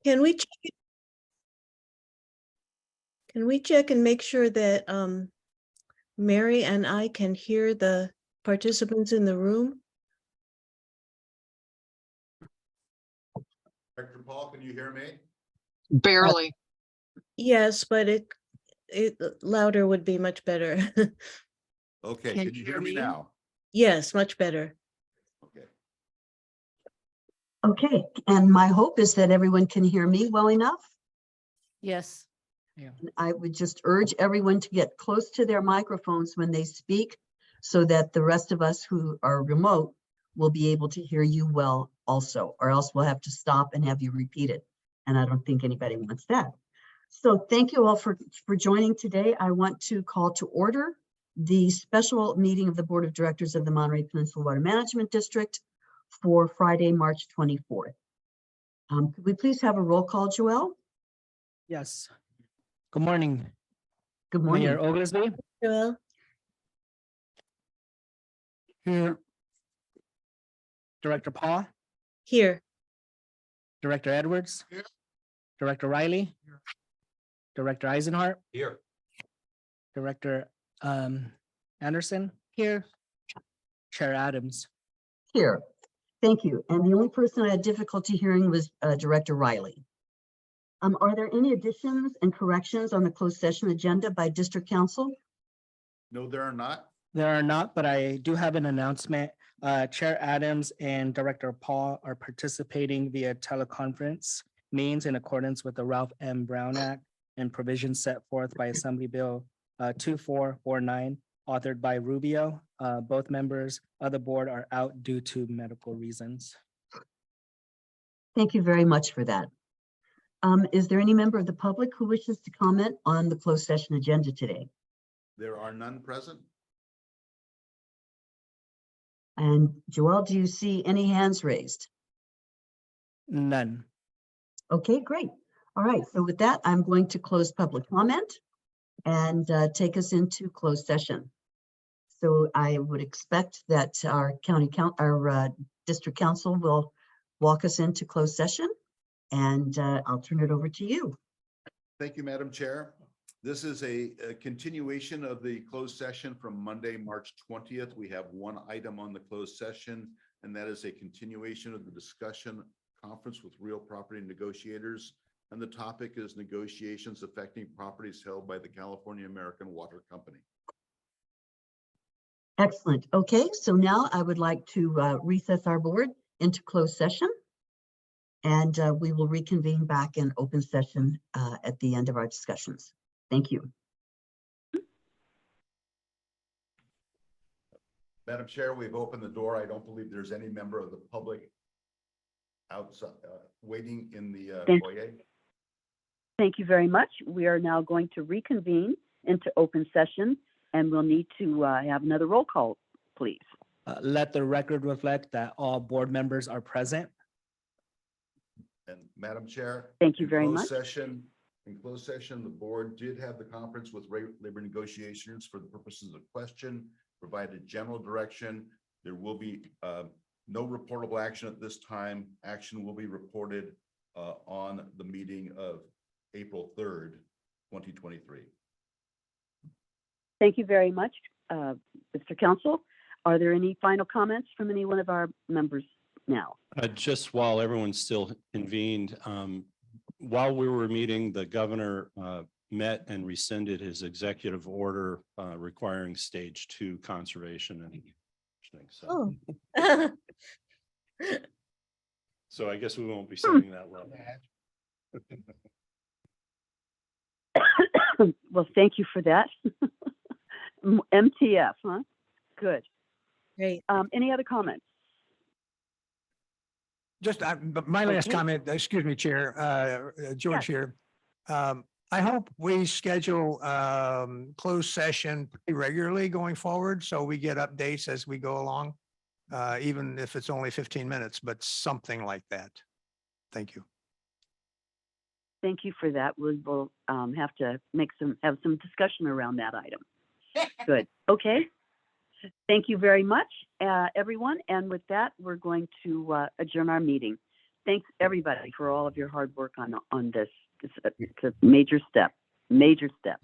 Can we check? Can we check and make sure that Mary and I can hear the participants in the room? Director Paul, can you hear me? Barely. Yes, but it louder would be much better. Okay, Can can you you hear hear me me? now? Yes, much better. Okay. Okay, and my hope is that everyone can hear me well enough. Yes. I would just urge everyone to get close to their microphones when they speak so that the rest of us who are remote will be able to hear you well also, or else we'll have to stop and have you repeat it. And I don't think anybody wants that. So thank you all for joining today. I want to call to order the special meeting of the Board of Directors of the Monterey Peninsula Water Management District for Friday, March 24th. Could we please have a roll call, Joelle? Yes. Good morning, Good morning. Mayor Oglesby. Joelle? Here. Director Paul, Here. Director Edwards. Here. Director Riley. Here. Director Eisenhart, Here. Director Anderson, Here. Chair Adams. Here. Thank you. And the only person I had difficulty hearing was Director Riley. Are there any additions and corrections on the closed session agenda by District Council? No, there are not. There are not, but I do have an announcement. Chair Adams and Director Paul are participating via teleconference means in accordance with the Ralph M. Brown Act and provisions set forth by Assembly Bill 2449, authored by Rubio. Both members of the board are out due to medical reasons. Thank you very much for that. Is there any member of the public who wishes to comment on the closed session agenda today? There are none present. And Joelle, do you see any hands raised? None. Okay, great. All right, so with that, I'm going to close public comment and take us into closed session. So I would expect that our district council will walk us into closed session, and I'll turn it over to you. Thank you, Madam Chair. This is a continuation of the closed session from Monday, March 20th. We have one item on the closed session, and that is a continuation of the discussion conference with real property negotiators. And the topic is negotiations affecting properties held by the California American Water Company. Excellent. Okay, so now I would like to recess our board into closed session, and we will reconvene back in open session at the end of our discussions. Thank you. Madam Chair, we've opened the door. I don't believe there's any member of the public outside waiting in the foyer. Thank you very much. We are now going to reconvene into open session, and we'll need to have another roll call, please. Let the record reflect that all board members are present. And Madam Chair. Thank you very much. In closed session, the board did have the conference with labor negotiations for the purposes of question, provided general direction. There will be no reportable action at this time. Action will be reported on the meeting of April 3rd, 2023. Thank you very much, Mr. Council. Are there any final comments from any one of our members now? Just while everyone's still convened, while we were meeting, the governor met and rescinded his executive order requiring stage 2 conservation and so. Oh. So I guess we won't be saying that well. Well, thank you for that. MTF, huh? Good. Great. Any other comments? Just my last Okay. comment, excuse me, Chair, George Yes. here. I hope we schedule closed session pretty regularly going forward, so we get updates as we go along, even if it's only 15 minutes, but something like that. Thank you. Thank you for that. We will have to have some discussion around that item. Good. Okay. Thank you very much, everyone. And with that, we're going to adjourn our meeting. Thank thanks everybody for all of your hard work on this. It's a major step, major step.